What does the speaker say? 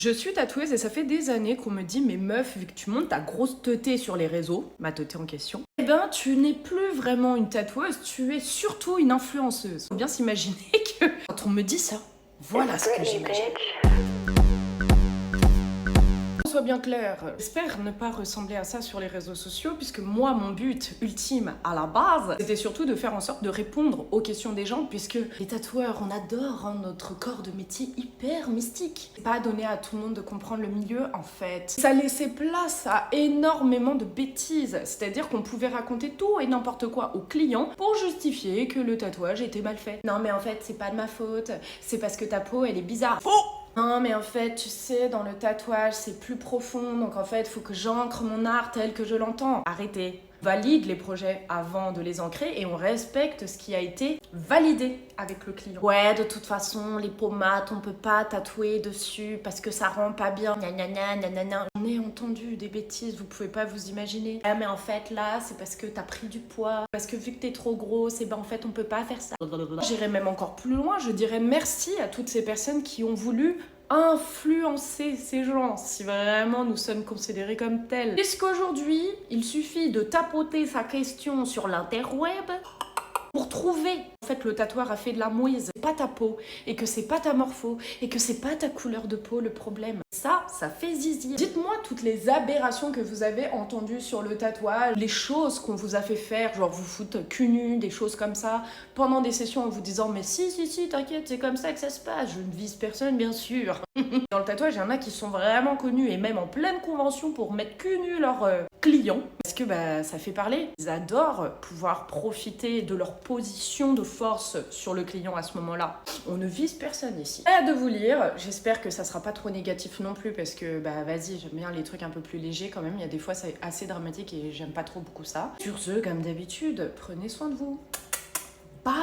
Je suis tatoueuse et ça fait des années qu'on me dit mais meuf, vu que tu montes ta grosse teuté sur les réseaux, ma teuté en question, eh ben tu n'es plus vraiment une tatoueuse, tu es surtout une influenceuse. Faut bien s'imaginer que quand on me dit ça, voilà ce que j'imagine. Soit bien clair, j'espère ne pas ressembler à ça sur les réseaux sociaux puisque moi mon but ultime à la base c'était surtout de faire en sorte de répondre aux questions des gens puisque les tatoueurs on adore notre corps de métier hyper mystique. C'est pas donné à tout le monde de comprendre le milieu en fait. Ça laissait place à énormément de bêtises, c'est-à-dire qu'on pouvait raconter tout et n'importe quoi aux clients pour justifier que le tatouage était mal fait. Non mais en fait c'est pas de ma faute, c'est parce que ta peau elle est bizarre. Faux! Non mais en fait tu sais dans le tatouage c'est plus profond donc en fait faut que j'ancre mon art tel que je l'entends. Arrêtez. On valide les projets avant de les ancrer et on respecte ce qui a été validé avec le client. Ouais de toute façon les pommades on peut pas tatouer dessus parce que ça rend pas bien. Nanana nanana. On a entendu des bêtises vous pouvez pas vous imaginer. Ah mais en fait là c'est parce que t'as pris du poids. Parce que vu que t'es trop grosse et ben en fait on peut pas faire ça. J'irais même encore plus loin, je dirais merci à toutes ces personnes qui ont voulu influencer ces gens, si vraiment nous sommes considérés comme tels. Puisqu'aujourd'hui, il suffit de tapoter sa question sur l'interweb pour trouver en fait le tatoueur a fait de la mouise, c'est pas ta peau et que c'est pas ta morpho et que c'est pas ta couleur de peau le problème. Ça fait zizi. Dites-moi toutes les aberrations que vous avez entendues sur le tatouage, les choses qu'on vous a fait faire, genre vous foutre cul nu, des choses comme ça, pendant des sessions en vous disant mais si, t'inquiète, c'est comme ça que ça se passe, je ne vise personne bien sûr. Dans le tatouage, il y en a qui sont vraiment connus et même en pleine convention pour mettre cul nu leurs clients parce que bah, ça fait parler. Ils adorent pouvoir profiter de leur position de force sur le client à ce moment-là. On ne vise personne ici. Hâte de vous lire, j'espère que ça sera pas trop négatif non plus parce que bah vas-y, j'aime bien les trucs un peu plus légers quand même. Il y a des fois c'est assez dramatique et j'aime pas trop beaucoup ça. Sur ce, comme d'habitude, prenez soin de vous. Bye.